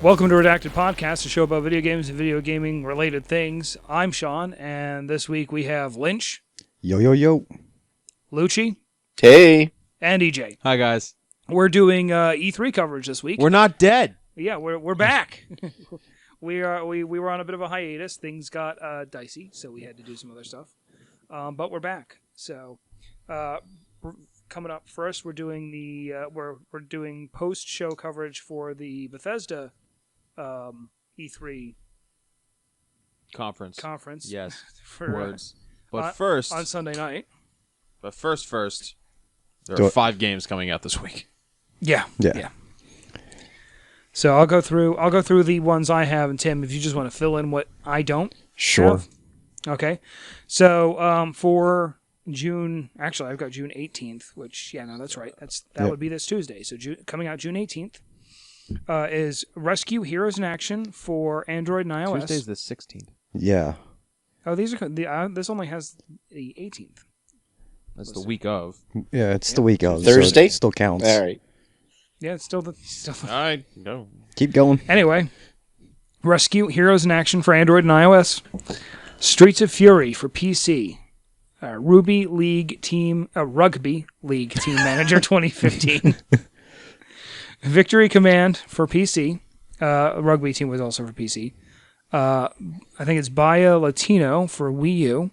Welcome to Redacted Podcast, a show about video games and video gaming related things. I'm Sean, and this week we have Lynch. Yo, yo, yo. Lucci. Hey. And EJ. Hi, guys. We're doing E3 coverage this week. We're not dead. Yeah, we're back. we were on a bit of a hiatus. Things got dicey, so we had to do some other stuff. But we're back. So coming up first, we're doing we're doing post show coverage for the Bethesda E3 conference. Yes. for, Words. But first on Sunday night. But first, there are 5 games coming out this week. Yeah. So I'll go through the ones I have, and Tim, if you just want to fill in what I don't. Sure. have. Okay. So for June, actually I've got June 18th, which that's right. That would be this Tuesday. So coming out June 18th is Rescue Heroes in Action for Android and iOS. Tuesday's the 16th. Yeah. Oh, these are this only has the 18th. That's the week of. Yeah, it's the week of. Thursday? So it still counts. All right. Yeah, it's still the. All right, go. Keep going. Anyway, Rescue Heroes in Action for Android and iOS. Streets of Fury for PC. Rugby League Team Manager 2015. Victory Command for PC. Rugby Team was also for PC. I think it's Baya Latino for Wii U.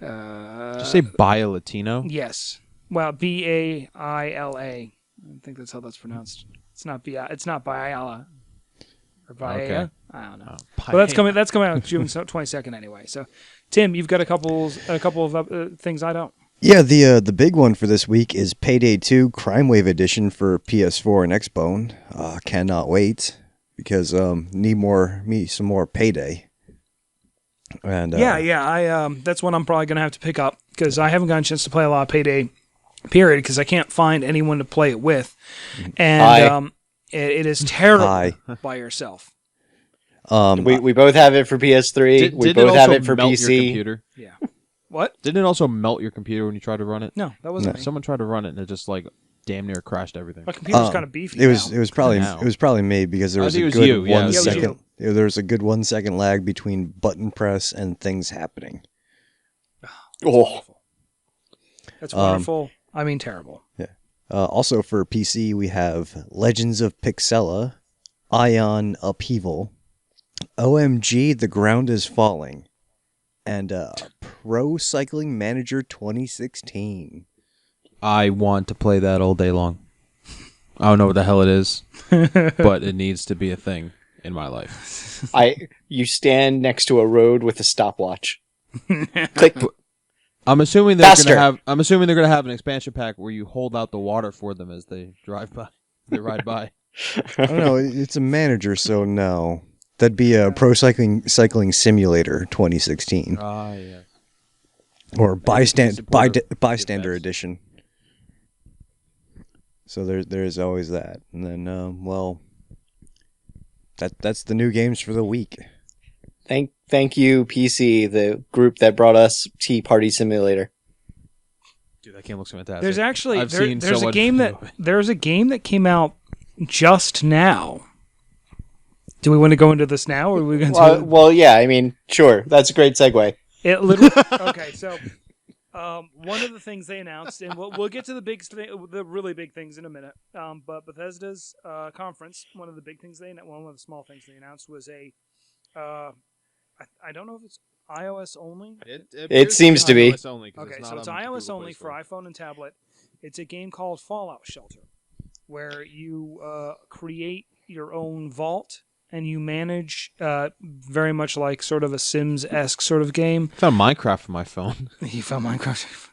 Did you say Baya Latino? Yes. Well, Baila. I think that's how that's pronounced. It's not Baila. Or Baia. Okay. I don't know. Well, that's coming out June 22nd anyway. So, Tim, you've got a couple of things I don't. Yeah, the big one for this week is Payday 2 Crime Wave Edition for PS4 and Xbone. Cannot wait because need some more Payday. And I that's one I'm probably gonna have to pick up because I haven't gotten a chance to play a lot of Payday, period, because I can't find anyone to play it with, and it is terrible by yourself. We both have it for PS3. We both have it for PC. Your computer? Yeah. What? Didn't it also melt your computer when you tried to run it? No, that wasn't me. Someone tried to run it and it just damn near crashed everything. My computer's kind of beefy. It was probably me because there was a good 1 second. There was a good 1 second lag between button press and things happening. Oh, that's wonderful. I mean, terrible. Yeah. Also for PC, we have Legends of Pixella, Ion Upheaval, OMG, The Ground is Falling, and Pro Cycling Manager 2016. I want to play that all day long. I don't know what the hell it is, but it needs to be a thing in my life. You stand next to a road with a stopwatch. Click. I'm assuming they're Faster. gonna have an expansion pack where you hold out the water for them as they drive by. They ride by. I don't know. It's a manager, so no. That'd be a Pro Cycling Simulator 2016. Ah, yeah. Or Bystander Edition. So there's always that. And then, that's the new games for the week. Thank you, PC, the group that brought us Tea Party Simulator. Dude, that game looks fantastic. There's actually there's a game that came out just now. Do we want to go into this now, or are we going to? Well, yeah. I mean, sure. That's a great segue. It literally. Okay, so one of the things they announced, and we'll get to the really big things in a minute. But Bethesda's conference, one of the small things they announced was a. I don't know if it's iOS only. It seems to be. Okay, so it's iOS only for iPhone and tablet. It's a game called Fallout Shelter, where you create your own vault and you manage, very much like sort of a Sims-esque sort of game. I found Minecraft on my phone. You found Minecraft.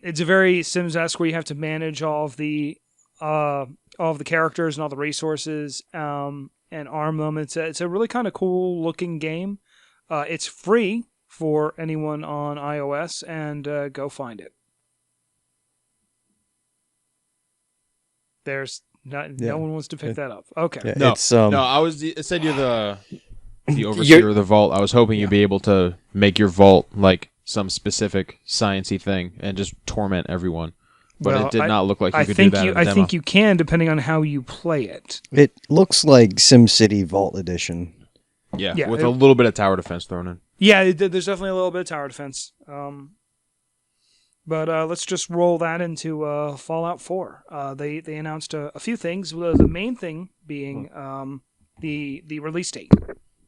It's a very Sims-esque where you have to manage all of the characters and all the resources. And arm them. It's a really kind of cool looking game. It's free for anyone on iOS, and go find it. No one wants to pick that up. Okay. Yeah, no, I said you're the the overseer of the vault. I was hoping you'd be able to make your vault like some specific sciencey thing and just torment everyone. But it did not look like you could do that in the demo. I think you can, depending on how you play it. It looks like SimCity Vault Edition. Yeah, with a little bit of tower defense thrown in. Yeah, there's definitely a little bit of tower defense. But let's just roll that into Fallout 4. They announced a few things. The main thing being the release date,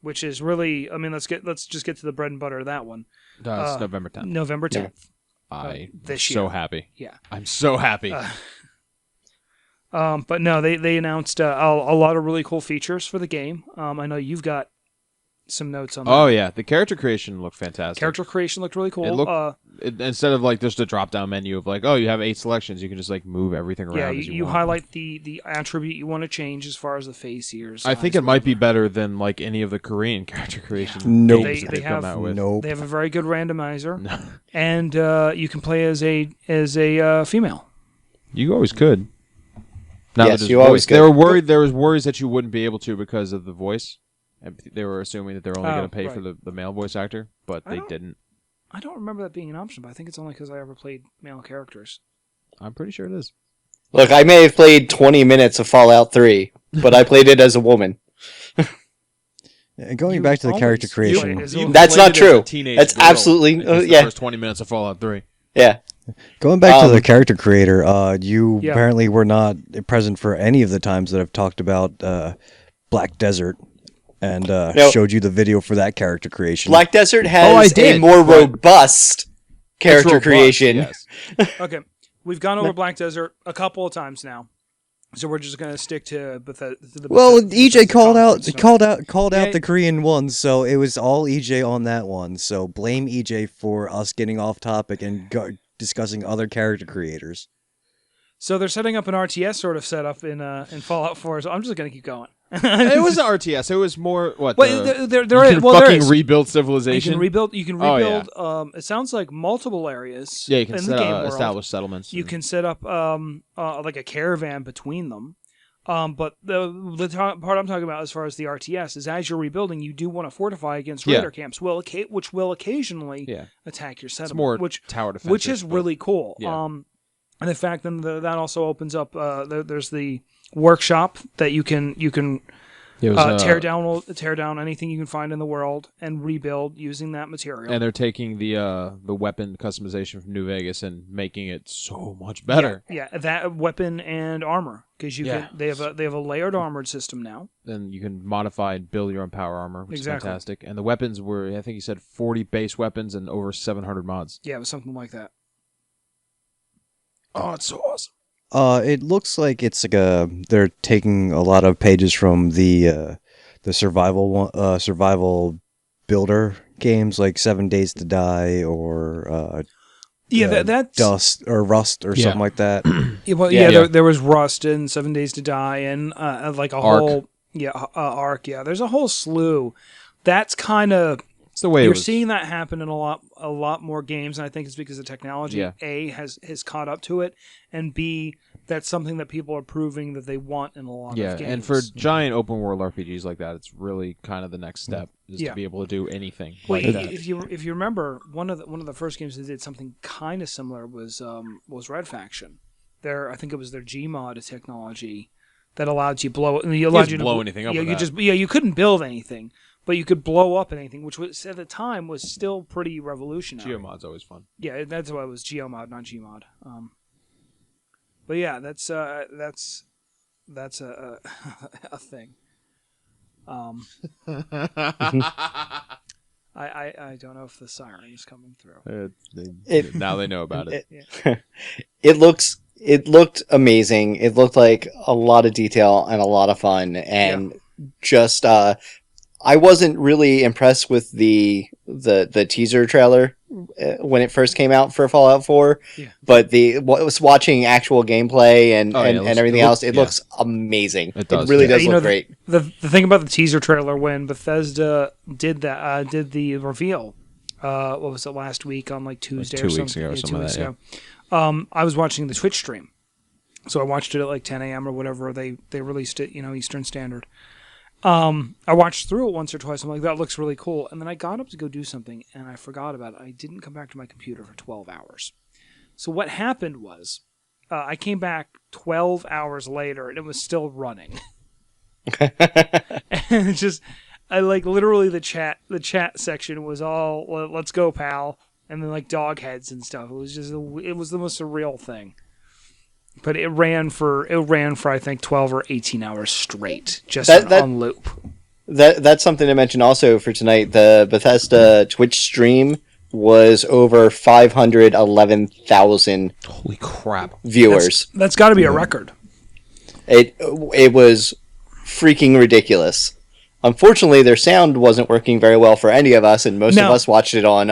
which is really, I mean, let's just get to the bread and butter of that one. It's November 10th. November 10th. I'm this year. So happy. Yeah, I'm so happy. But no, they announced a lot of really cool features for the game. I know you've got some notes on that. Oh yeah, the character creation looked fantastic. Character creation looked really cool. It looked, instead of like just a drop down menu of like, oh, you have 8 selections, you can just like move everything around. Yeah, as you want. highlight the attribute you want to change as far as the face here. I think it might be better than like any of the Korean character creation. Nope. games that they've come out with. Nope. They have a very good randomizer, and you can play as a female. You always could. Now Yes, that you voice. always could. They were worried. There was worries that you wouldn't be able to because of the voice. And they were assuming that they're only going to pay for the male voice actor, but they didn't. I don't remember that being an option, but I think it's only because I ever played male characters. I'm pretty sure it is. Look, I may have played 20 minutes of Fallout 3, but I played it as a woman. And going back to the character creation, That's not true. That's absolutely the first 20 minutes of Fallout 3. Yeah. going back to the character creator, you Yeah. apparently were not present for any of the times that I've talked about Black Desert and showed you the video for that character creation. Black Desert I has did, a more but- robust character It's robust, creation. yes. Okay, we've gone over Black Desert a couple of times now, so we're just going to stick to Bethesda. Well, EJ called out Yeah. the Korean one, so it was all EJ on that one. So blame EJ for us getting off topic and discussing other character creators. So they're setting up an RTS sort of setup in Fallout 4. So I'm just going to keep going. It was an RTS. It was more what? Well, there you can well, there fucking is. rebuild You civilization. can rebuild. You can Oh, rebuild. It sounds like multiple areas. Yeah, you can in set the game up world. established settlements. You can set up like a caravan between them. But the part I'm talking about as far as the RTS is as you're rebuilding, you do want to fortify against raider camps, which will occasionally attack your settlement. more which tower defense, which is really cool. Yeah. And in fact, then that also opens up. There's the workshop that you can tear down anything you can find in the world and rebuild using that material. and they're taking the weapon customization from New Vegas and making it so much better. Yeah, that weapon and armor because they have a layered armored system now. Then you can modify and build your own power armor, which Exactly. is fantastic. And the weapons were, I think you said 40 base weapons and over 700 mods. Yeah, it was something like that. Oh, it's so awesome. It looks like it's like they're taking a lot of pages from the survival builder games like 7 Days to Die or that's Dust or Rust or something like that. There was Rust and 7 Days to Die and like a Ark. whole Ark. Yeah, there's a whole slew. That's kind of It's the way you're it was. seeing that happen in a lot more games, and I think it's because the technology A has caught up to it, and B that's something that people are proving that they want in a lot of games. And for giant open world RPGs like that, it's really kind of the next step is to be able to do anything Well, like that. if you remember, one of the first games that did something kind of similar was Red Faction. I think it was their Gmod technology that allowed you blow. You to blow anything up. Yeah, with that. you couldn't build anything, but you could blow up anything, which was at the time was still pretty revolutionary. Geomod's always fun. Yeah, that's why it was Geomod, not Gmod. But yeah, that's a a thing. I don't know if the siren is coming through. Now they know about it. It looked amazing. It looked like a lot of detail and a lot of fun, and just I wasn't really impressed with the teaser trailer when it first came out for Fallout 4. Yeah. But was watching actual gameplay and everything else. It looks amazing. It does, It really Yeah. does look great. The thing about the teaser trailer when Bethesda did the reveal, what was it last week on like Tuesday or 2 weeks something? ago or Yeah, something 2 like weeks that, ago. I was watching the Twitch stream, so I watched it at like 10 a.m. or whatever they released it, Eastern Standard. I watched through it once or twice. I'm like, that looks really cool. And then I got up to go do something, and I forgot about it. I didn't come back to my computer for 12 hours. So what happened was, I came back 12 hours later, and it was still running. And it's just, I like literally the chat section was all, let's go, pal. And then like dog heads and stuff. It was the most surreal thing. But it ran for I think 12 or 18 hours straight, just on loop. That's something to mention also for tonight. The Bethesda Twitch stream was over 511,000. Holy crap! Viewers. That's got to be a record. It was freaking ridiculous. Unfortunately, their sound wasn't working very well for any of us, and most of us watched it on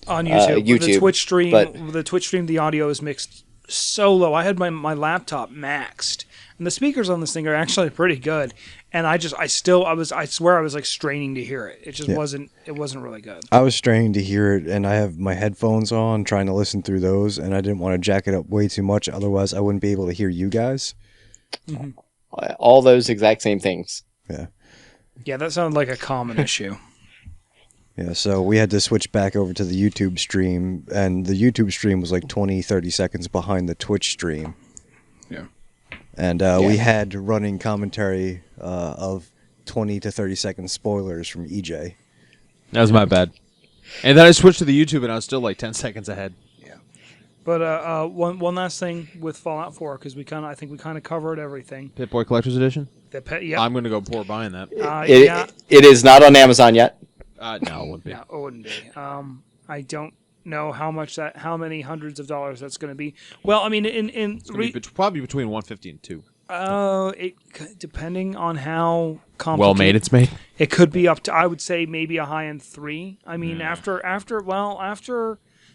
YouTube. The Twitch stream, the audio is mixed so low. I had my laptop maxed, and the speakers on this thing are actually pretty good. And I swear I was like straining to hear it. It just wasn't really good. I was straining to hear it, and I have my headphones on trying to listen through those, and I didn't want to jack it up way too much, otherwise I wouldn't be able to hear you guys. Mm-hmm. All those exact same things. Yeah. Yeah, that sounded like a common issue. Yeah, so we had to switch back over to the YouTube stream, and the YouTube stream was like 20, 30 seconds behind the Twitch stream. Yeah. And we had running commentary of 20 to 30 second spoilers from EJ. That was my bad. And then I switched to the YouTube, and I was still like 10 seconds ahead. Yeah. But one last thing with Fallout 4, because I think we kind of covered everything. Pip-Boy Collector's Edition? Yeah. I'm going to go poor buying that. It is not on Amazon yet. No, it wouldn't be. No, it wouldn't be. I don't know how many hundreds of dollars that's going to be. Well, I mean, it's probably between $150 and $200. Depending on how complicated, well made it's made. It could be up to, I would say, maybe a high end $300. I mean, after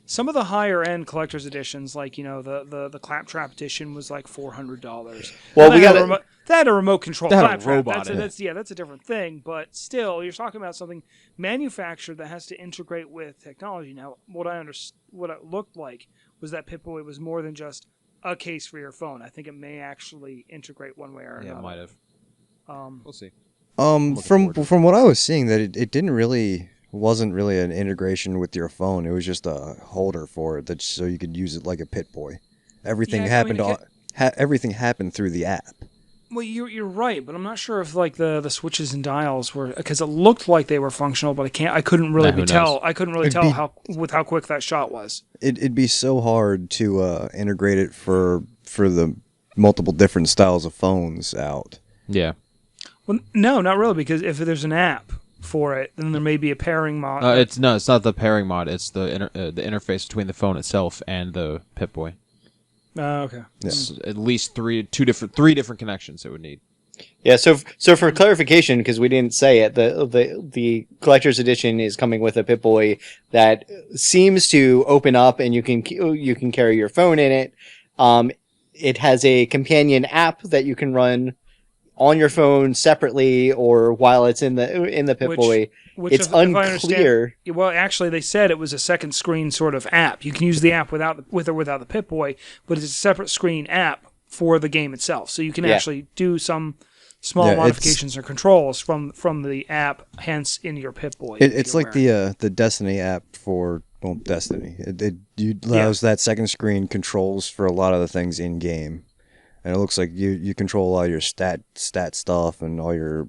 some of the higher end collector's editions, like the Claptrap edition was like $400. Well, that had a remote control Claptrap. Robot. That's a different thing. But still, you're talking about something manufactured that has to integrate with technology. Now, what it looked like was that Pip-Boy was more than just a case for your phone. I think it may actually integrate one way or another. Yeah, it might have. We'll see. From what I was seeing, that it wasn't really an integration with your phone. It was just a holder for it, so you could use it like a Pip-Boy. Everything everything happened through the app. Well, you're right, but I'm not sure if like the switches and dials were, because it looked like they were functional, but I couldn't really tell how quick that shot was. It'd be so hard to integrate it for the multiple different styles of phones out. Yeah. Well, no, not really, because if there's an app for it, then there may be a pairing mod. It's not the pairing mod. It's the interface between the phone itself and the Pip-Boy. Okay. Yeah. At least three different connections it would need. Yeah. So for clarification, because we didn't say it, the collector's edition is coming with a Pip-Boy that seems to open up, and you can carry your phone in it. It has a companion app that you can run on your phone separately or while it's in the Pip-Boy. It's unclear. Well, actually, they said it was a second screen sort of app. You can use the app with or without the Pip-Boy, but it's a separate screen app for the game itself. So you can actually do some small modifications or controls from the app, hence in your Pip-Boy. It's like the Destiny app for Destiny. It allows that second screen controls for a lot of the things in game. And it looks like you control all your stat stuff and all your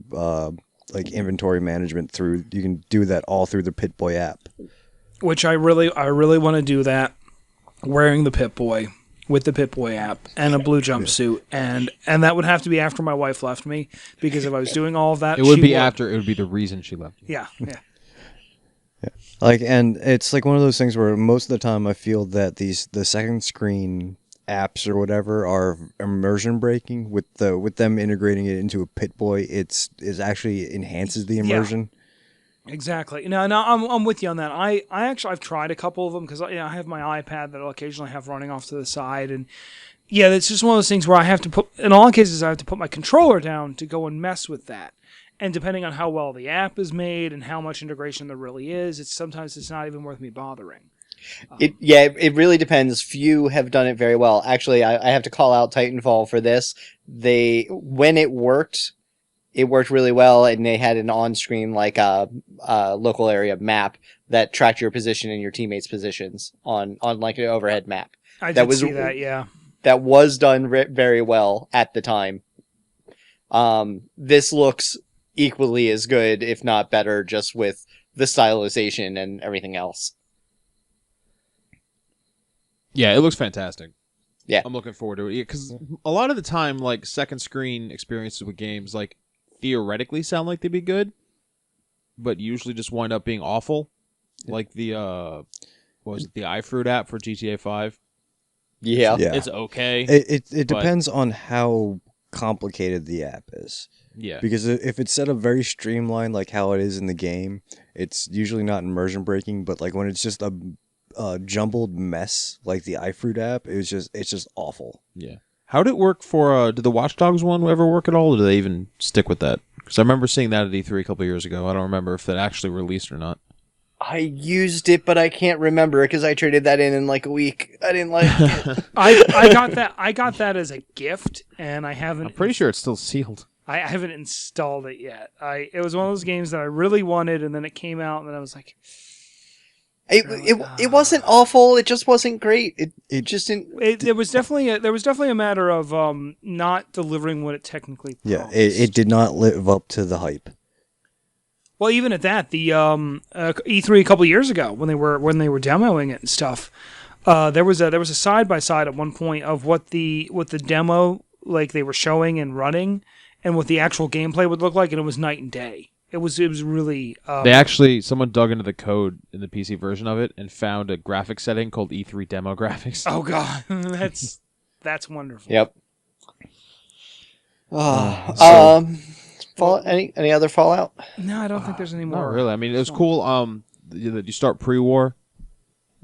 like inventory management through. You can do that all through the Pip-Boy app. Which I really want to do that, wearing the Pip-Boy with the Pip-Boy app and a blue jumpsuit, and that would have to be after my wife left me, because if I was doing all of that, it would be after. It would be the reason she left. Yeah. Like, and it's like one of those things where most of the time I feel that the second screen apps or whatever are immersion breaking with them integrating it into a Pip-Boy. It actually enhances the immersion. Yeah, exactly. No, I'm with you on that. I've tried a couple of them, because I have my iPad that I'll occasionally have running off to the side, and yeah, it's just one of those things where I have to in all cases I have to put my controller down to go and mess with that. And depending on how well the app is made and how much integration there really is, sometimes it's not even worth me bothering. It really depends. Few have done it very well. Actually, I have to call out Titanfall for this. When it worked, it worked really well, and they had an on-screen like local area map that tracked your position and your teammates' positions on like an overhead map. I did see that, yeah. That was done very well at the time. This looks equally as good, if not better, just with the stylization and everything else. Yeah, it looks fantastic. Yeah. I'm looking forward to it. Because a lot of the time, like, second screen experiences with games, like, theoretically sound like they'd be good, but usually just wind up being awful. Like the, what was it, the iFruit app for GTA 5? Yeah. It's okay. It depends on how complicated the app is. Yeah. Because if it's set up very streamlined like how it is in the game, it's usually not immersion breaking, but like when it's just a jumbled mess like the iFruit app, it's just awful. Yeah. How did it work for, did the Watch Dogs one ever work at all, or did they even stick with that? Because I remember seeing that at E3 a couple of years ago. I don't remember if that actually released or not. I used it, but I can't remember because I traded that in like a week. I didn't like it. I got that as a gift, and I haven't. I'm pretty sure it's still sealed. I haven't installed it yet. It was one of those games that I really wanted, and then it came out, and then I was like, it wasn't awful. It just wasn't great. It just didn't. There was definitely a matter of not delivering what it technically promised. Yeah, it did not live up to the hype. Well, even at that, the E3 a couple years ago when they were demoing it and stuff, there was a side by side at one point of what the demo like they were showing and running, and what the actual gameplay would look like, and it was night and day. It was really. Someone dug into the code in the PC version of it and found a graphic setting called E3 Demo Graphics. Oh god, that's wonderful. Yep. Any other Fallout? No, I don't think there's any more. Not really. I mean, it was cool. That you start pre-war,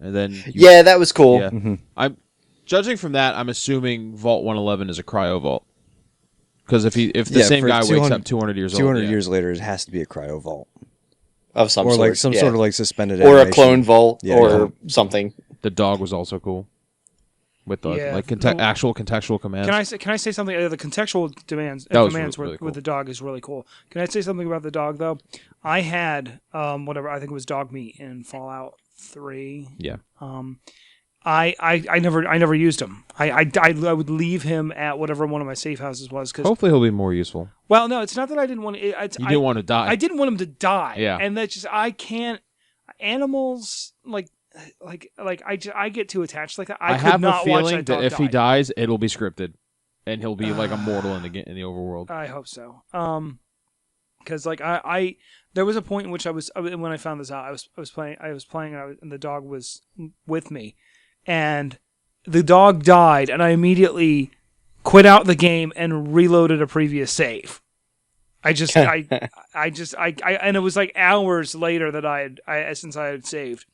and then Yeah, that was cool. Yeah. Mm-hmm. I'm judging from that. I'm assuming Vault 111 is a cryo vault, because if the same guy wakes up 200 years old, 200 years later, it has to be a cryo vault Of some or sort. like some sort of like suspended or animation. a clone vault or something. The dog was also cool. With the actual contextual commands. Can I say something? The contextual commands really cool. with the dog is really cool. Can I say something about the dog though? I had whatever I think it was dog meat in Fallout 3. Yeah. I never used him. I would leave him at whatever one of my safe houses was. Cause, hopefully he'll be more useful. Well, no, it's not that I didn't want. You didn't want to die. I didn't want him to die. Yeah. And that's just I can't. Animals like I get too attached like that. I could have not a feeling watch that dog if he die. dies, it'll be scripted, and he'll be like immortal in the overworld. I hope so. Because like I there was a point in which when I found this out, I was playing, and the dog was with me, and the dog died, and I immediately quit out the game and reloaded a previous save. And it was like hours later that since I had saved.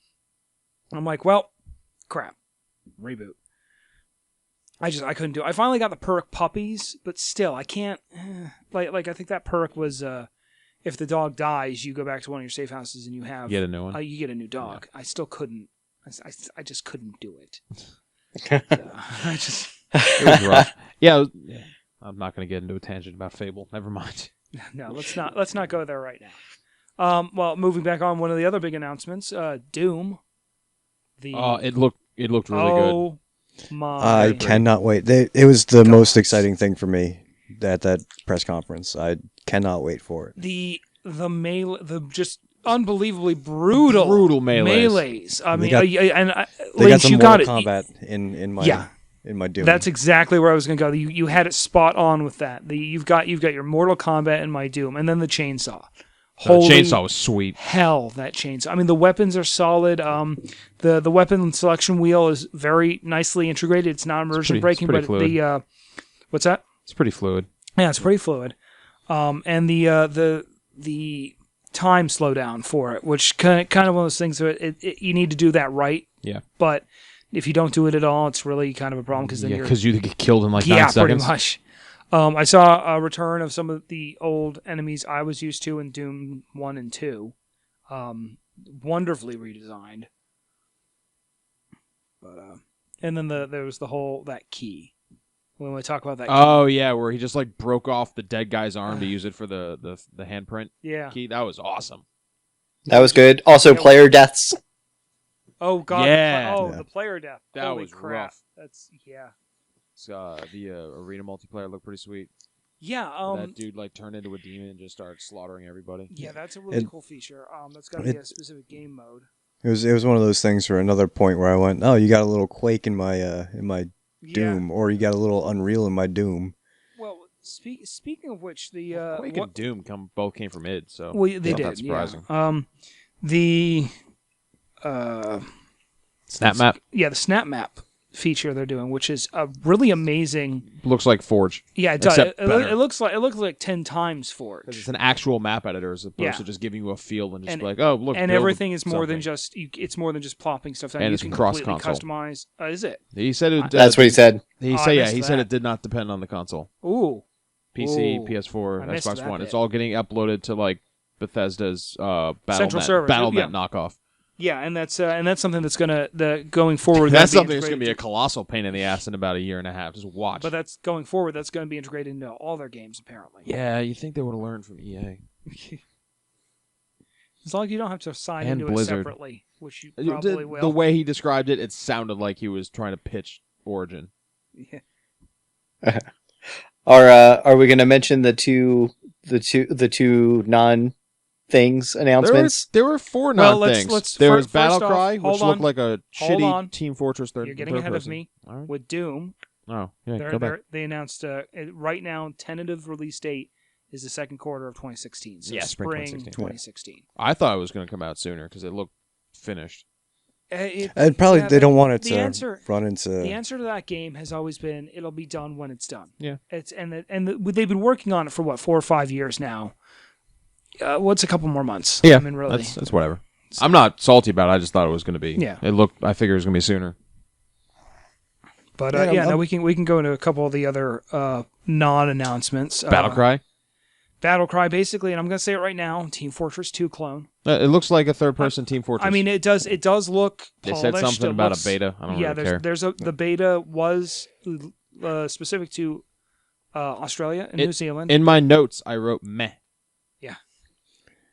I'm like, well, crap, reboot. I couldn't do it. I finally got the perk puppies, but still, I can't. Like I think that perk was if the dog dies, you go back to one of your safe houses and you get a new one. You get a new dog. Yeah. I still couldn't. I just couldn't do it. It was rough. Yeah, I'm not going to get into a tangent about Fable. Never mind. No, let's not go there right now. Well, moving back on, one of the other big announcements, Doom. It looked really good. Oh my! I cannot wait. It was the most exciting thing for me at that press conference. I cannot wait for it. The just unbelievably brutal melees. I mean, they Lynch, got some you Mortal got it. Kombat in my Doom. That's exactly where I was going to go. You had it spot on with that. You've got your Mortal Kombat in my Doom, and then the chainsaw. Holy chainsaw was sweet. Hell, that chainsaw. I mean, the weapons are solid. The weapon selection wheel is very nicely integrated. It's not immersion breaking, but fluid. What's that? It's pretty fluid. Yeah, it's pretty fluid. And the time slowdown for it, which kind of one of those things that you need to do that right. Yeah. But if you don't do it at all, it's really kind of a problem because you get killed in like 9 seconds. Pretty much. I saw a return of some of the old enemies I was used to in Doom 1 and 2. Wonderfully redesigned. But and then there was that key. when we talk about that. Oh yeah, where he just like broke off the dead guy's arm to use it for the handprint Yeah. key. That was awesome. That was good. Also, Yeah, player deaths. Oh god. Yeah. Yeah. The player death. That Holy was crap. rough. That's yeah. The arena multiplayer looked pretty sweet. Yeah. That dude like turned into a demon and just started slaughtering everybody. Yeah, that's a really It- cool feature. That's got to be a specific game mode. It was one of those things for another point where I went, oh, you got a little Quake in my Yeah. Doom, or you got a little Unreal in my Doom. Well, speaking of which, the Quake and Doom both came from id, so well, they it's not did. that surprising. Yeah. The Snap map the snap map feature they're doing, which is a really amazing. looks like Forge. Yeah, it does. Except It better. looks like 10 times Forge. Because it's an actual map editor as opposed Yeah. to just giving you a feel and just And- be like, oh, look. And build everything is more than something. just it's more than just plopping stuff down. And You it's can cross-console. completely customize. Is it? He said it. That's what he said. He Oh, said I yeah. missed He said that. it did not depend on the console. Ooh. PC, Ooh. PS4, I missed Xbox that One. bit. It's all getting uploaded to like Bethesda's Central server. Battle.net Yeah. knockoff. Yeah, and that's something that's gonna going forward. That's gonna something that's going to be a integrated- colossal pain in the ass in about a year and a half. Just watch. But that's going forward. That's going to be integrated into all their games apparently. yeah, you think they would have learned from EA? As long as you don't have to sign And into Blizzard. it separately, which you probably will. The way he described it, it sounded like he was trying to pitch Origin. Yeah. Are we going to mention the two non things announcements? There were four Well, non-things. let's there fir- was first Battle off, Cry, hold which on. looked like a Hold shitty on. Team Fortress third. You're getting third ahead person. of me. All right. With Doom. Oh, yeah. Go back. They announced right now tentative release date is the second quarter of 2016. So Yeah, spring spring 2016. 2016. I thought it was going to come out sooner because it looked finished. And probably yeah, they don't want it the to answer- run into. The answer to that game has always been it'll be done when it's done. Yeah. It's they've been working on it for what 4 or 5 years now. What's a couple more months? I mean, really. That's whatever. I'm not salty about it. I just thought it was going to be. Yeah. I figured it was going to be sooner. But Yeah, no, we can go into a couple of the other non-announcements. Battlecry. Battlecry, basically, and I'm going to say it right now: Team Fortress 2 clone. It looks like a third-person Team Fortress. I mean, it does look they polished. said something It about looks- a beta. I don't yeah, really care. the beta was specific to Australia and New Zealand. In my notes, I wrote meh.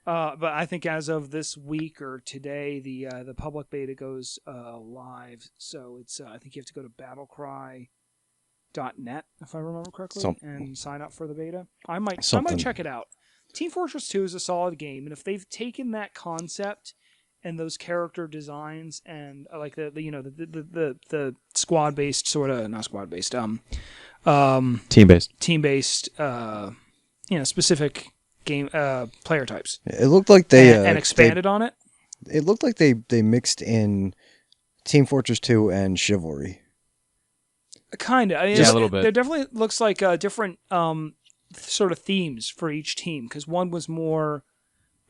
But I think as of this week or today, the public beta goes live. So it's I think you have to go to battlecry.net if I remember correctly and sign up for the beta. I might check it out. Team Fortress 2 is a solid game, and if they've taken that concept and those character designs and like the squad based sort of not squad based Team-based. team based specific game player types. It looked like they and expanded on it. It looked like they mixed in Team Fortress 2 and Chivalry. Kind of. Yeah, a little bit. There definitely looks like different sort of themes for each team because one was more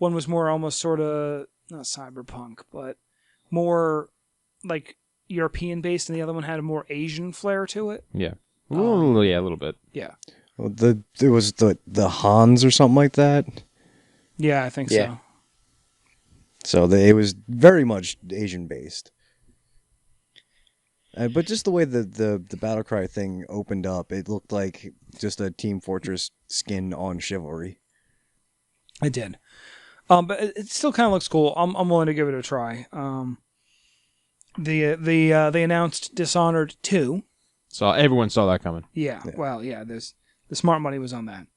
almost sort of not cyberpunk, but more like European based, and the other one had a more Asian flair to it. Yeah. Ooh, yeah, a little bit. Yeah. Well, there was the Hans or something like that. Yeah, I think Yeah. so. So it was very much Asian based. But just the way the Battlecry thing opened up, it looked like just a Team Fortress skin on Chivalry. It did. But it still kind of looks cool. I'm willing to give it a try. They announced Dishonored 2. So everyone saw that coming. Yeah. Well, yeah. The smart money was on that.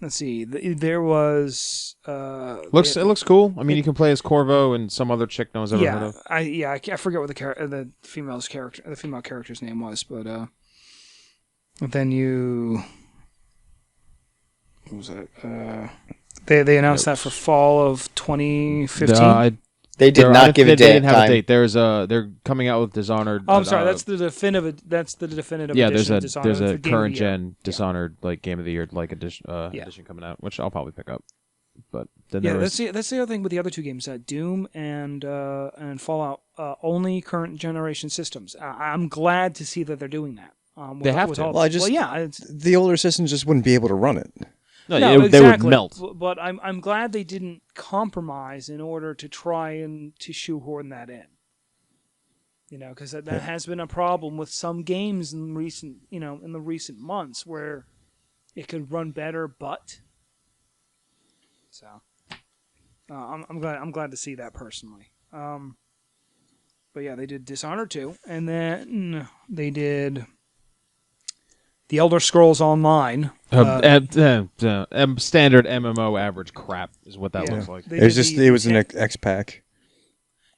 Let's see. There was. It looks cool. I mean, you can play as Corvo and some other chick no one's ever heard of. I forget what the female character's name was, but then you. What was it? They announced that for fall of 2015. They did not give a They didn't have time. a date. They're coming out with Dishonored. Oh, I'm sorry. That's the definitive. That's the definitive. Yeah, edition of there's Dishonored. a That's the Game of current the Year. gen Dishonored like Game of the Year like edition coming out, which I'll probably pick up. But then Yeah, there was, that's the other thing with the other two games. Doom and Fallout only current generation systems. I'm glad to see that they're doing that. They have to. Well, it's, the older systems just wouldn't be able to run it. no, no, they would exactly. melt. But I'm glad they didn't compromise in order to try and to shoehorn that in. Because that has been a problem with some games in the recent months where it could run better, but so I'm glad to see that personally. But yeah, they did Dishonored 2, and then they did The Elder Scrolls Online. Standard MMO average crap is what that looks like. It was an X pack.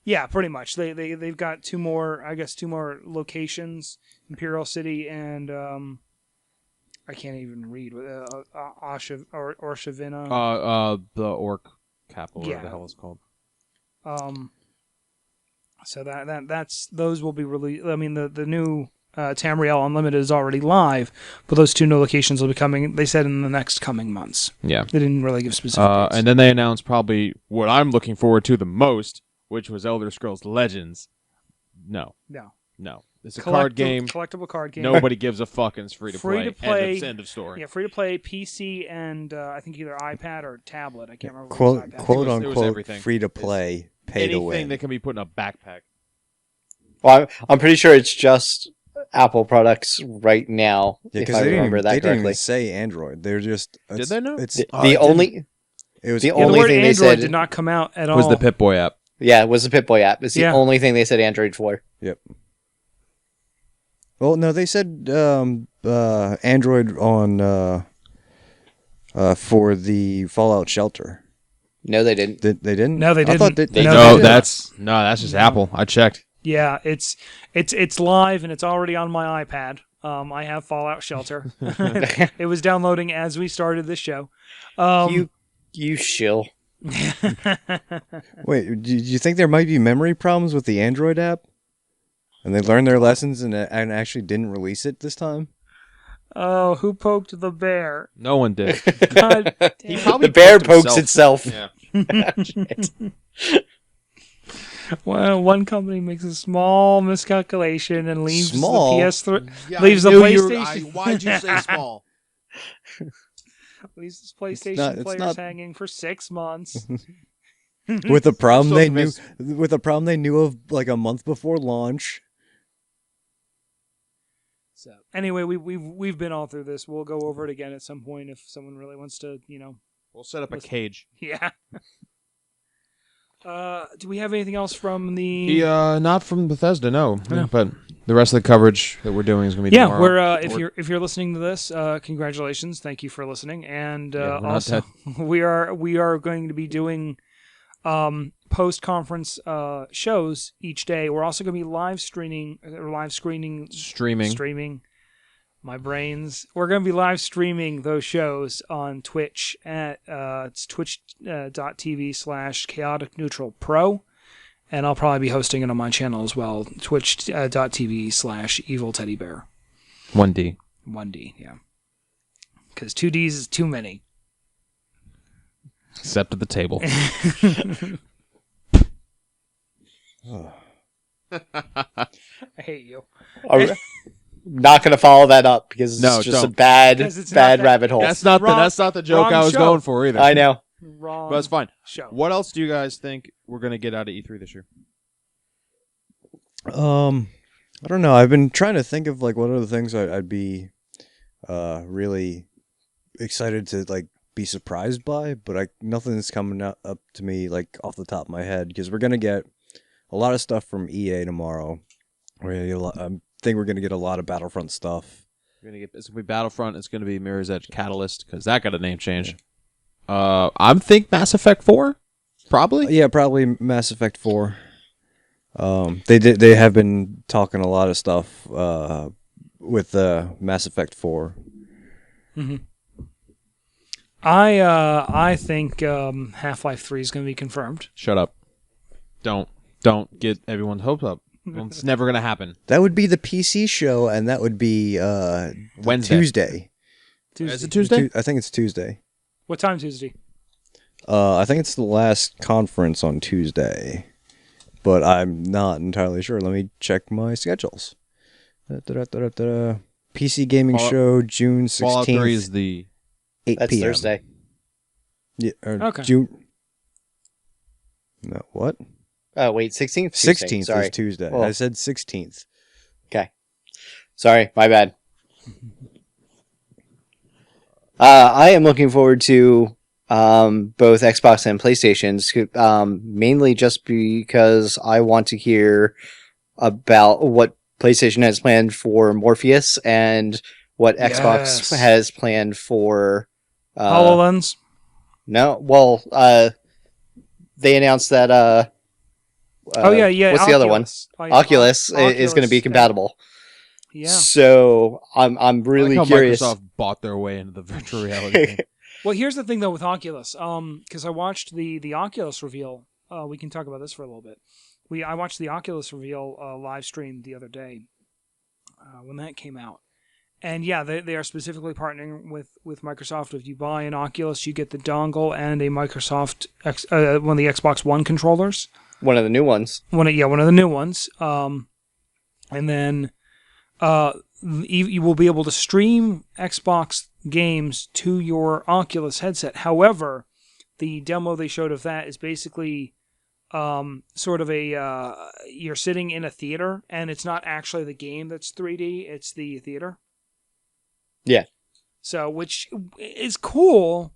Yeah, pretty much. They've got two more locations: Imperial City and I can't even read. Orshavina. The Orc capital, whatever the hell it's called. So that's those will be released. I mean, the new Tamriel Unlimited is already live, but those two new locations will be coming. They said in the next coming months. Yeah, they didn't really give specific dates. And then they announced probably what I'm looking forward to the most, which was Elder Scrolls Legends. No. It's a card game. Collectible card game. Nobody gives a fuck, and it's free to Free play. to play. End of story. Yeah, free to play PC and I think either iPad or tablet. I can't remember. Quote it was unquote everything. free to play, pay to win. Anything that can be put in a backpack. Well, I'm pretty sure it's just Apple products right now. Yeah, if I remember that they didn't correctly. even say Android. They're just. Did they know? It's The only the only word thing they Android said did not come out at all. Was the Pip-Boy app. Yeah, it was the Pip-Boy app. It's the only thing they said Android for. Yep. Well, no, they said Android on for the Fallout Shelter. No, they didn't. They didn't. No, they I thought didn't. they No, did. That's just Apple. I checked. Yeah, it's live and it's already on my iPad. I have Fallout Shelter. It was downloading as we started this show. You shill. Wait, do you think there might be memory problems with the Android app? And they learned their lessons and actually didn't release it this time? Oh, who poked the bear? No one did. God damn. He probably The bear poked pokes itself. Yeah. Well, one company makes a small miscalculation and leaves Small? the PS3, leaves the PlayStation. Why'd you say small? Leaves this PlayStation it's players not- hanging for 6 months. With a problem So they convinced. knew, with a problem they knew of like a month before launch. So anyway, we've been all through this. We'll go over it again at some point if someone really wants to, We'll set up a cage. Yeah. Do we have anything else from the? Not from Bethesda, no. Yeah. But the rest of the coverage that we're doing is going to be Yeah, tomorrow. if you're listening to this, congratulations, thank you for listening, and Yeah, we're not also we are going to be doing post conference shows each day. We're also going to be streaming. My brains. We're going to be live streaming those shows on Twitch at it's twitch.tv/chaotic neutral pro, and I'll probably be hosting it on my channel as well. Twitch.tv/evil teddy bear. 1D. 1D, yeah. Because 2Ds is too many. Except at the table. I hate you. I'm not going to follow that up because it's just a bad Because it's not that- rabbit hole. That's not the joke wrong I was show. going for either. I know. Wrong. But it's fine. Show. What else do you guys think we're going to get out of E3 this year? I don't know. I've been trying to think of like what other things I'd be really excited to like be surprised by, but nothing's coming up to me like off the top of my head because we're gonna get a lot of stuff from EA tomorrow. I think we're gonna get a lot of Battlefront stuff. It's going to be Battlefront. It's going to be Mirror's Edge Catalyst because that got a name change. I'm think Mass Effect 4, probably. Yeah, probably Mass Effect 4. They have been talking a lot of stuff with Mass Effect 4. Mm-hmm. I think Half-Life 3 is going to be confirmed. Shut up. Don't get everyone's hopes up. It's never going to happen. That would be the PC show, and that would be Wednesday. Tuesday. Is it Tuesday? I think it's Tuesday. What time Tuesday? I think it's the last conference on Tuesday, but I'm not entirely sure. Let me check my schedules. PC Gaming Show, June 16th. Fallout 3 is the... 8 That's p.m. Thursday. Yeah, Okay. June. No, what? Wait, 16th? 16th Sorry. is Tuesday. Oh. I said 16th. Okay. Sorry, my bad. I am looking forward to both Xbox and PlayStations, mainly just because I want to hear about what PlayStation has planned for Morpheus and what Xbox Yes. has planned for... HoloLens. No, well, they announced that... Oh yeah. What's the other one? Oculus. Oh, yeah. Oculus is going to be Oculus, compatible. Yeah. So I'm really I like how curious. Microsoft bought their way into the virtual reality thing. Well, here's the thing though with Oculus, because I watched the Oculus reveal. We can talk about this for a little bit. I watched the Oculus reveal live stream the other day when that came out, and yeah, they are specifically partnering with Microsoft. If you buy an Oculus, you get the dongle and a Microsoft one of the Xbox One controllers. One of the new ones. One of the new ones. And then you will be able to stream Xbox games to your Oculus headset. However, the demo they showed of that is basically sort of you're sitting in a theater, and it's not actually the game that's 3D, it's the theater. Yeah. So, which is cool,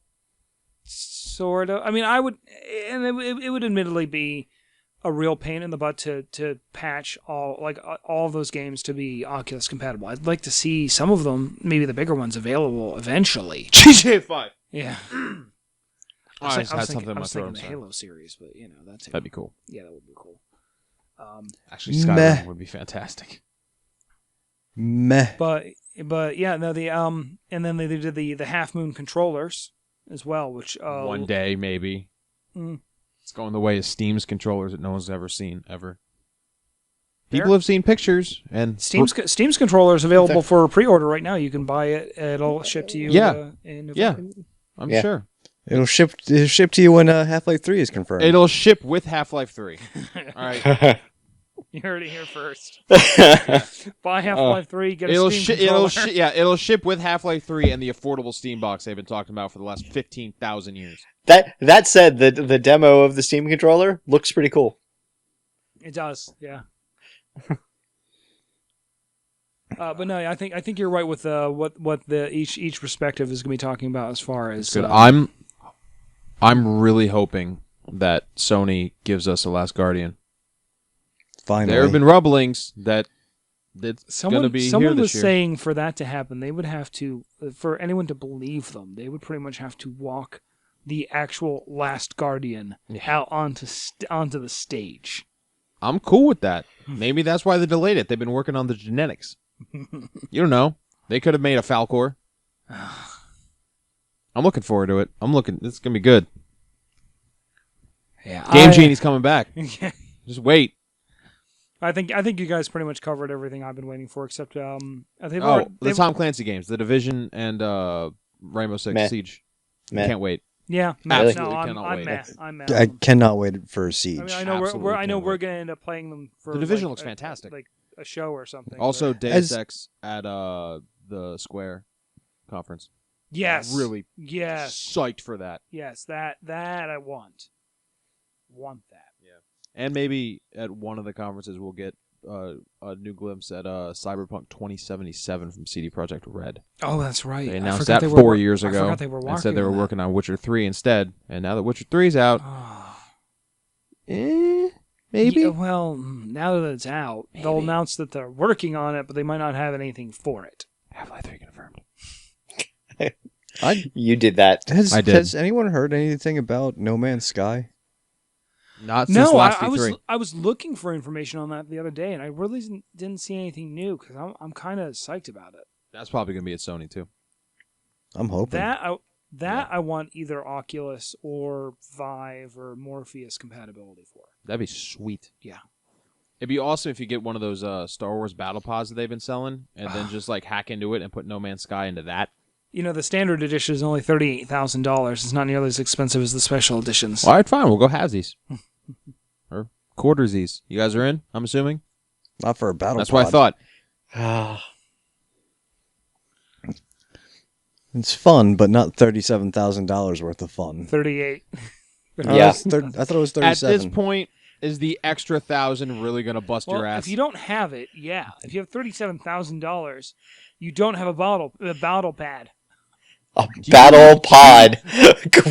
sort of. I mean, it would admittedly be a real pain in the butt to patch all of those games to be Oculus compatible. I'd like to see some of them, maybe the bigger ones, available eventually. GTA 5. Yeah. I just had something in I my was throat. thinking the I'm sorry. Halo series, but that's That'd be cool. Yeah, that would be cool. Actually, Skyrim Meh. would be fantastic. Meh. But yeah, no, and then they did the Half Moon controllers as well, which One day, maybe. Mm. It's going the way of Steam's controllers that no one's ever seen, ever. Fair. People have seen pictures, and Steam's controller is available for pre-order right now. You can buy it; it'll ship to you. Yeah. In Yeah. I'm Yeah. sure. It'll ship to you when Half-Life 3 is confirmed. It'll ship with Half-Life 3. All right. You heard it here first. Buy Half-Life 3, get a It'll Steam controller. it'll ship with Half-Life 3 and the affordable Steam box they've been talking about for the last 15,000 years. That said, the demo of the Steam controller looks pretty cool. It does, yeah. But no, I think you're right with what the each respective is going to be talking about as far as. Good. I'm really hoping that Sony gives us a Last Guardian. Finally. There have been rumblings that it's going to be here someone was this year. saying for that to happen, they would have to, for anyone to believe them, they would pretty much have to walk the actual Last Guardian out onto the stage. I'm cool with that. Maybe that's why they delayed it. They've been working on the genetics. You don't know. They could have made a Falcor. I'm looking forward to it. It's going to be good. Yeah, Game Genie's coming back. Just wait. I think you guys pretty much covered everything I've been waiting for, except I think The Tom Clancy games, The Division and Rainbow Six Meh. Siege. Meh. Can't wait. yeah, Absolutely no, cannot I'm wait. meh. I'm meh. I cannot wait for Siege. I mean, I know Absolutely we're can't going wait. to end up playing them for The Division like, looks fantastic. like a show or something. Also, but- Deus Ex at the Square conference. yes, Really yes, psyched for that. yes. That I want that. And maybe at one of the conferences we'll get a new glimpse at Cyberpunk 2077 from CD Projekt Red. Oh, that's right. They I announced forgot that they were 4 years I ago. forgot they were and said they were on that. working on Witcher 3 instead. And now that Witcher 3's out, maybe? Yeah, well, now that it's out, they'll announce that they're working on it, but they might not have anything for it. Half-Life 3 confirmed. You did that. I did. Has anyone heard anything about No Man's Sky? Not since No, last I E3. was looking for information on that the other day, and I really didn't see anything new because I'm kind of psyched about it. That's probably going to be at Sony, too. I'm hoping. I want either Oculus or Vive or Morpheus compatibility for. That'd be sweet. Yeah. It'd be awesome if you get one of those Star Wars battle pods that they've been selling, and then just like hack into it and put No Man's Sky into that. You know, the standard edition is only $38,000. It's not nearly as expensive as the special editions. All right, fine. We'll go halvesies. Or quartersies. You guys are in, I'm assuming? Not for a battle That's pod. what I thought. It's fun, but not $37,000 worth of fun. 38. Yeah. I thought it was 37. At this point, Is the extra $1,000 really going to bust your ass? If you don't have it, yeah. If you have $37,000, you don't have a battle pad. A battle pod.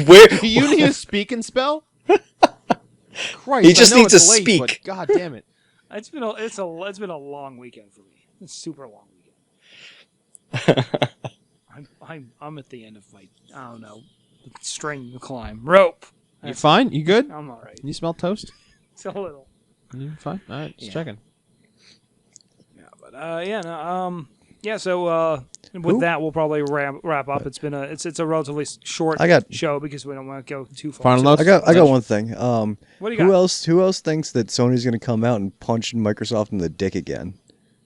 Where Do you need a speak and spell? Christ, He just I know needs it's to late, speak. But God damn it! It's been a long weekend for me. It's a super long weekend. I'm at the end of my I don't know string to climb rope. You fine? You good? I'm all right. You smell toast? It's a little. You fine? All right, just checking. Yeah, but yeah. So with that, we'll probably wrap up. It's been it's a relatively short show because we don't want to go too far. Final notes? I got one thing. What do you got? Who else thinks that Sony's going to come out and punch Microsoft in the dick again?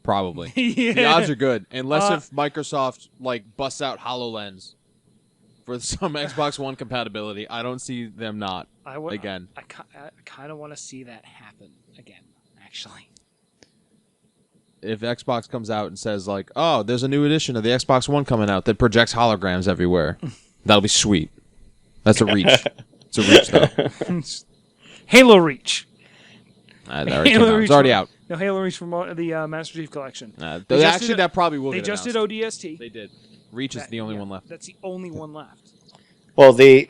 Probably. Yeah. The odds are good, unless if Microsoft busts out HoloLens for some Xbox One compatibility. I don't see them not again. I kind of want to see that happen again. Actually, if Xbox comes out and says "Oh, there's a new edition of the Xbox One coming out that projects holograms everywhere," that'll be sweet. That's a reach. It's a reach though. Halo Reach. That already came out. It's already out. No, Halo Reach from the Master Chief Collection. That probably will. They just did ODST. They did. Reach is the only one left. That's the only one left. Well, there's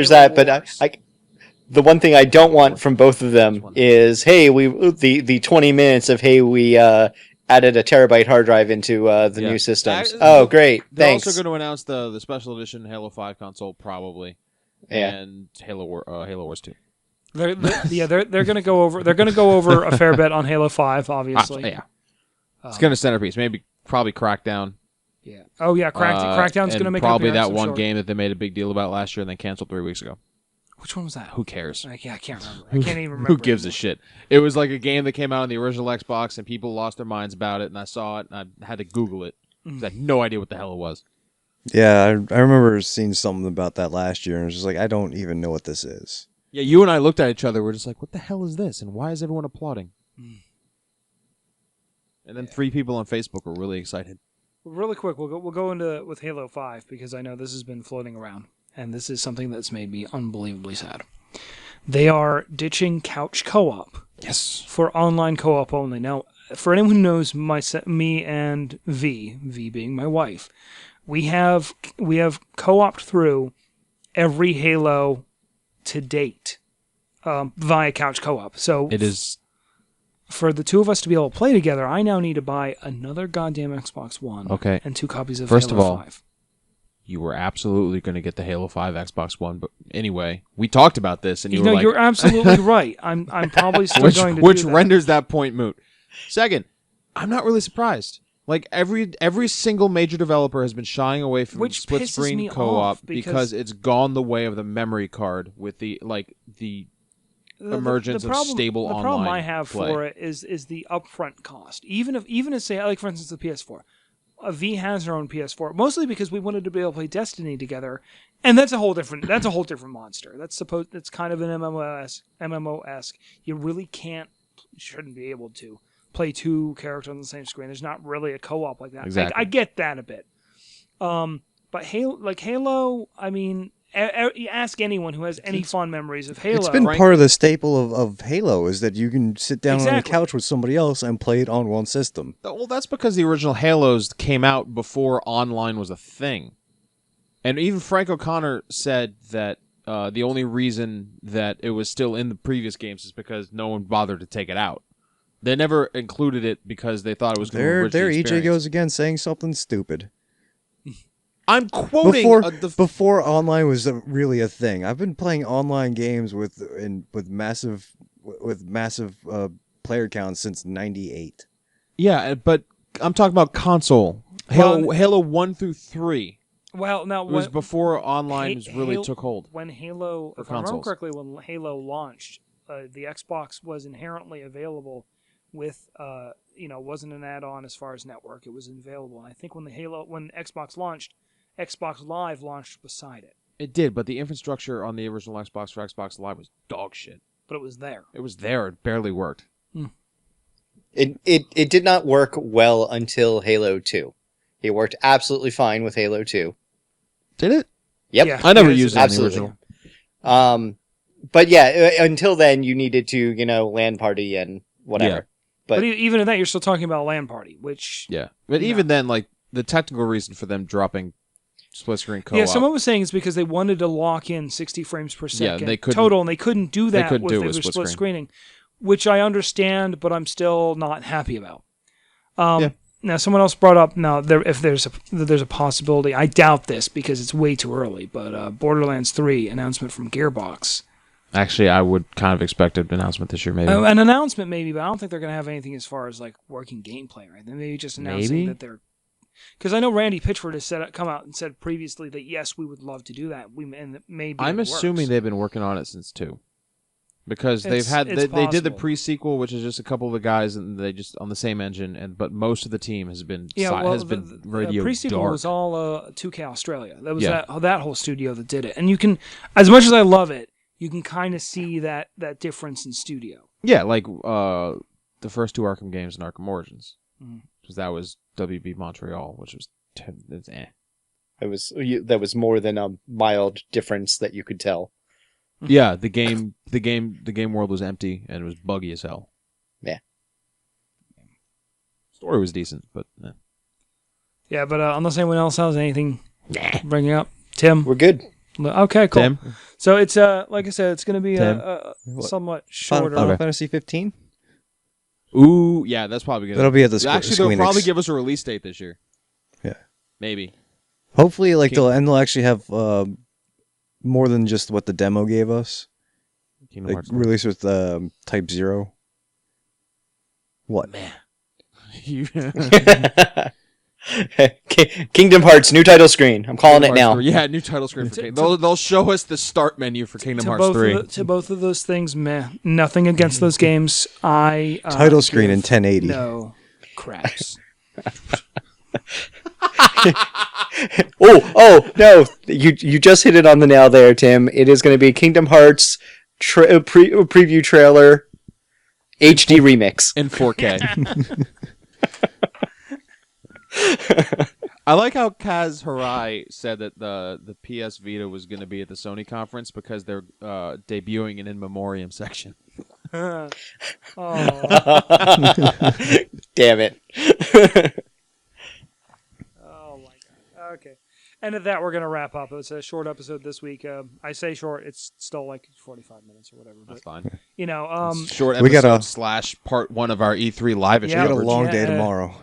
that, but the one thing I don't want from both of them is, hey, the 20 minutes of we added a terabyte hard drive into the new systems. Great, they're thanks. also going to announce the special edition Halo 5 console probably, and Halo Wars 2. They're going to go over. They're going to go over a fair bit on Halo 5, obviously. Yeah, it's going to centerpiece. Probably Crackdown. Yeah. Oh yeah, Crackdown's going to make probably that I'm one sure. game that they made a big deal about last year and then canceled 3 weeks ago. Which one was that? Who cares? I can't remember. I can't even remember. Who gives a shit? It was like a game that came out on the original Xbox and people lost their minds about it, and I saw it and I had to Google it because I had no idea what the hell it was. Yeah, I remember seeing something about that last year, and I was just like, I don't even know what this is. Yeah, you and I looked at each other. We're just like, what the hell is this? And why is everyone applauding? And then 3 people on Facebook were really excited. Really quick, we'll go into with Halo 5 because I know this has been floating around, and this is something that's made me unbelievably sad. They are ditching couch co-op. Yes. For online co-op only. Now, for anyone who knows me and V being my wife, we have co-opted through every Halo to date via couch co-op. So it is. For the two of us to be able to play together, I now need to buy another goddamn Xbox One. Okay. And 2 copies of First Halo of all, 5. You were absolutely going to get the Halo 5 Xbox One, but anyway, we talked about this, and you were like, you're absolutely right. I'm probably still going to which do that. renders that point moot. Second, I'm not really surprised. Like every single major developer has been shying away from split screen co-op because it's gone the way of the memory card with the emergence of stable online. The problem I have play. for it is the upfront cost. Even if say, like for instance the PS4, V has her own PS4, mostly because we wanted to be able to play Destiny together, and that's a whole different monster. That's kind of an MMO-esque. You really shouldn't be able to play 2 characters on the same screen. There's not really a co-op like that. Exactly. I get that a bit. But Halo, I mean, ask anyone who has any fond memories of Halo. It's been part of the staple of Halo is that you can sit down on a couch with somebody else and play it on one system. Well, that's because the original Halos came out before online was a thing. And even Frank O'Connor said that the only reason that it was still in the previous games is because no one bothered to take it out. They never included it because they thought it was going to enrich the experience. EJ goes again saying something stupid. I'm quoting before online was really a thing. I've been playing online games with massive player counts since '98. Yeah, but I'm talking about console. Halo 1 through 3. Well, now was before online really took hold. When Halo, if I remember correctly, when Halo launched, the Xbox was inherently available with wasn't an add-on as far as network. It was available, and I think when Xbox launched, Xbox Live launched beside it. It did, but the infrastructure on the original Xbox for Xbox Live was dog shit. But it was there. It was there. It barely worked. It did not work well until Halo 2. It worked absolutely fine with Halo 2. Did it? Yep. Yeah, I never used it in the original. But yeah, until then, you needed to, LAN party and whatever. Yeah. But even in that, you're still talking about a LAN party, which Yeah, but even then, like the technical reason for them dropping split screen co-op. yeah, someone was saying it's because they wanted to lock in 60 frames per second they couldn't- total, and they couldn't do that couldn't with do it their with split split screen. screening, which I understand, but I'm still not happy about. Yeah. Now, someone else brought up if there's a possibility. I doubt this because it's way too early. But Borderlands 3 announcement from Gearbox. Actually, I would kind of expect an announcement this year, maybe. An announcement maybe, but I don't think they're going to have anything as far as like working gameplay, right? They maybe just announcing Maybe? that they're. Because I know Randy Pitchford has come out and said previously that yes, we would love to do that. And maybe I'm assuming they've been working on it since 2. Because they did the possible. pre-sequel, which is just a couple of the guys, and they just on the same engine, but most of the team has been radio pre-sequel dark. was all 2K Australia. That was Yeah. that whole studio that did it. And you can, as much as I love it, you can kind of see that difference in studio. Yeah, like the first 2 Arkham games and Arkham Origins, Mhm. because that was WB Montreal, which was it's eh. That was more than a mild difference that you could tell. Yeah, the game world was empty and it was buggy as hell. Yeah. Story was decent, but Yeah, but unless anyone else has anything bringing up, Tim. We're good. Okay, cool. Tim? So it's like I said, it's going to be Tim? a somewhat Final shorter. Okay. Fantasy 15? Ooh, yeah, that's probably gonna. That'll be at the Actually, Squeenix. they'll probably give us a release date this year. Yeah. Maybe. Hopefully, they'll actually have more than just what the demo gave us. Kingdom Like Hearts. release with Type 0. What? You- Kingdom Hearts new title screen. I'm calling it now. Yeah, new title screen for Kingdom. They'll show us the start menu for Kingdom Hearts 3. To both of those things, meh. Nothing against those games. I Title screen in give 1080. No craps. Oh no! You just hit it on the nail there, Tim. It is going to be Kingdom Hearts preview trailer HD remix. In 4K. I like how Kaz Hirai said that the PS Vita was going to be at the Sony conference because they're debuting an In Memoriam section. Oh. Damn it! Oh my god. Okay. And at that, we're going to wrap up. It was a short episode this week. I say short, it's still like 45 minutes or whatever. But, That's fine. short Short We episode / part 1 of our E3 live Yeah. We got a coverage. long Yeah. day tomorrow.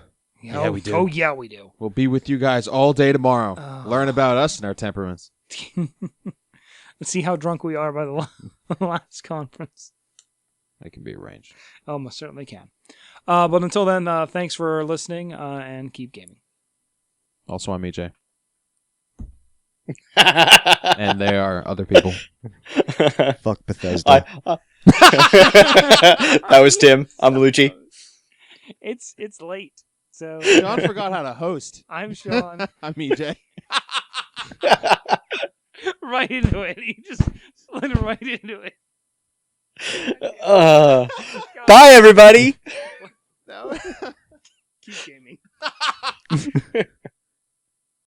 Yeah, we do. Oh, yeah, we do. We'll be with you guys all day tomorrow. Oh. Learn about us and our temperaments. Let's see how drunk we are by the last conference. That can be arranged. Almost certainly can. But until then, thanks for listening and keep gaming. Also, I'm EJ. And they are other people. Fuck Bethesda. That was Tim. I'm Lucci. It's late, so Sean forgot how to host. I'm Sean. I'm EJ. Right into it. He just slid right into it. Bye, everybody. No. Keep gaming.